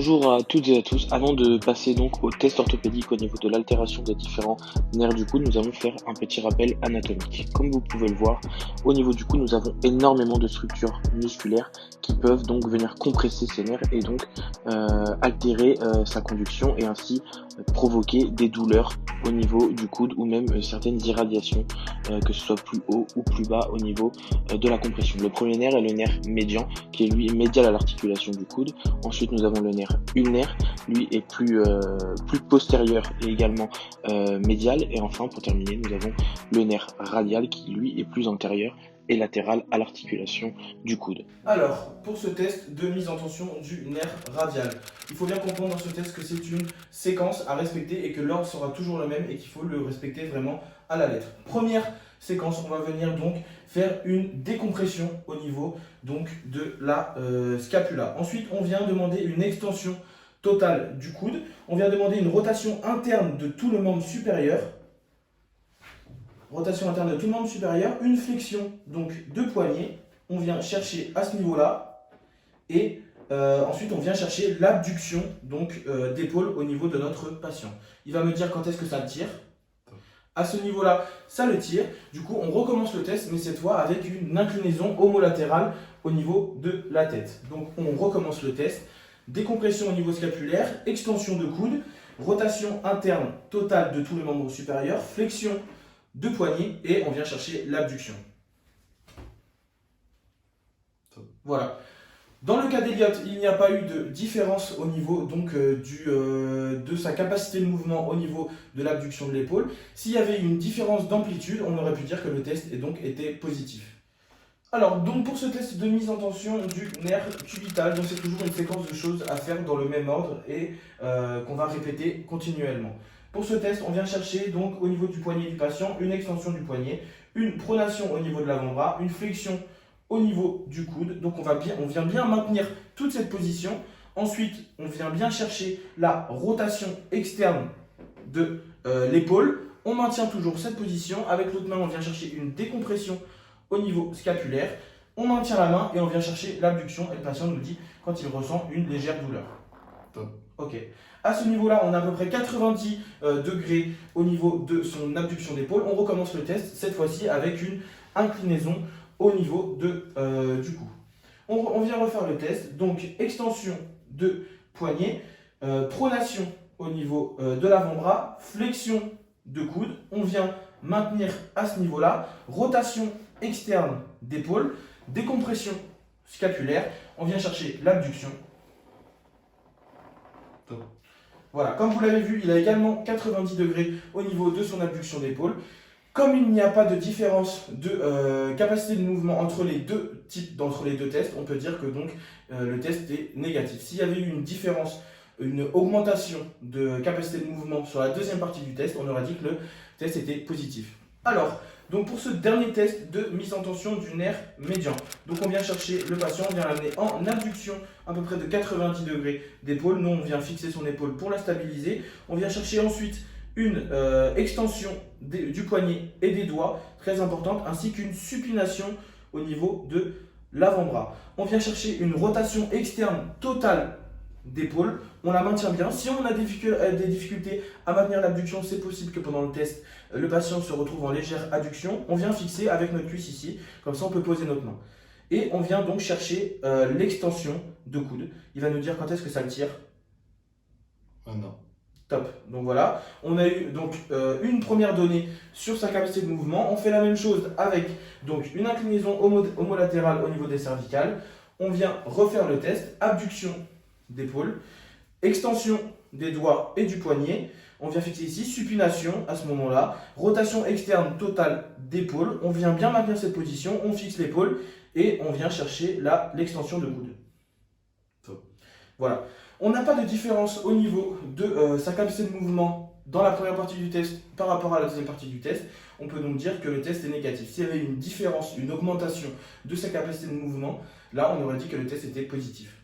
Bonjour à toutes et à tous. Avant de passer donc au test orthopédique au niveau de l'altération des différents nerfs du coude, nous allons faire un petit rappel anatomique. Comme vous pouvez le voir, au niveau du coude, nous avons énormément de structures musculaires qui peuvent donc venir compresser ces nerfs et donc altérer sa conduction et ainsi provoquer des douleurs au niveau du coude ou même certaines irradiations, que ce soit plus haut ou plus bas au niveau de la compression. Le premier nerf est le nerf médian qui est lui médial à l'articulation du coude. Ensuite, nous avons le nerf ulnaire, lui est plus postérieur et également médial. Et enfin, pour terminer, nous avons le nerf radial qui lui est plus antérieur et latéral à l'articulation du coude. Alors, pour ce test de mise en tension du nerf radial, il faut bien comprendre dans ce test que c'est une séquence à respecter et que l'ordre sera toujours le même et qu'il faut le respecter vraiment à la lettre. Première séquence, on va venir donc faire une décompression au niveau donc de la scapula. Ensuite, on vient demander une extension totale du coude. On vient demander une rotation interne de tout le membre supérieur. Rotation interne de tout le membre supérieur, une flexion donc de poignet, on vient chercher à ce niveau-là, et ensuite on vient chercher l'abduction donc d'épaule au niveau de notre patient. Il va me dire quand est-ce que ça le tire. À ce niveau-là, ça le tire. Du coup, on recommence le test, mais cette fois avec une inclinaison homolatérale au niveau de la tête. Donc on recommence le test. Décompression au niveau scapulaire, extension de coude, rotation interne totale de tous les membres supérieurs, flexion de poignet et on vient chercher l'abduction. Voilà. Dans le cas d'Elliott, il n'y a pas eu de différence au niveau donc, de sa capacité de mouvement au niveau de l'abduction de l'épaule. S'il y avait une différence d'amplitude, on aurait pu dire que le test était positif. Alors, donc pour ce test de mise en tension du nerf cubital, donc c'est toujours une séquence de choses à faire dans le même ordre et qu'on va répéter continuellement. Pour ce test, on vient chercher donc au niveau du poignet du patient une extension du poignet, une pronation au niveau de l'avant-bras, une flexion au niveau du coude. Donc on vient bien maintenir toute cette position. Ensuite, on vient bien chercher la rotation externe de l'épaule. On maintient toujours cette position. Avec l'autre main, on vient chercher une décompression au niveau scapulaire. On maintient la main et on vient chercher l'abduction. Et le patient nous dit quand il ressent une légère douleur. Ok. À ce niveau-là, on a à peu près 90 degrés au niveau de son abduction d'épaule. On recommence le test, cette fois-ci avec une inclinaison au niveau du cou. On vient refaire le test. Donc, extension de poignet, pronation au niveau de l'avant-bras, flexion de coude. On vient maintenir à ce niveau-là, rotation externe d'épaule, décompression scapulaire. On vient chercher l'abduction. Voilà, comme vous l'avez vu, il a également 90 degrés au niveau de son abduction d'épaule. Comme il n'y a pas de différence de capacité de mouvement entre les deux tests, on peut dire que donc le test est négatif. S'il y avait eu une différence, une augmentation de capacité de mouvement sur la deuxième partie du test, on aurait dit que le test était positif. Alors, donc pour ce dernier test de mise en tension du nerf médian, donc on vient chercher le patient, on vient l'amener en abduction à peu près de 90 degrés d'épaule. Nous, on vient fixer son épaule pour la stabiliser. On vient chercher ensuite une extension du poignet et des doigts, très importante, ainsi qu'une supination au niveau de l'avant-bras. On vient chercher une rotation externe totale d'épaule, on la maintient bien. Si on a des difficultés à maintenir l'abduction, c'est possible que pendant le test, le patient se retrouve en légère adduction. On vient fixer avec notre cuisse ici, comme ça on peut poser notre main. Et on vient donc chercher l'extension de coude. Il va nous dire quand est-ce que ça le tire. Maintenant. Top. Donc voilà, on a eu donc une première donnée sur sa capacité de mouvement. On fait la même chose avec donc une inclinaison homolatérale au niveau des cervicales. On vient refaire le test, abduction d'épaule, extension des doigts et du poignet. On vient fixer ici, supination à ce moment-là, rotation externe totale d'épaule. On vient bien maintenir cette position, on fixe l'épaule et on vient chercher l'extension de coude. Top. Voilà. On n'a pas de différence au niveau de sa capacité de mouvement dans la première partie du test par rapport à la deuxième partie du test. On peut donc dire que le test est négatif. S'il y avait une différence, une augmentation de sa capacité de mouvement, là on aurait dit que le test était positif.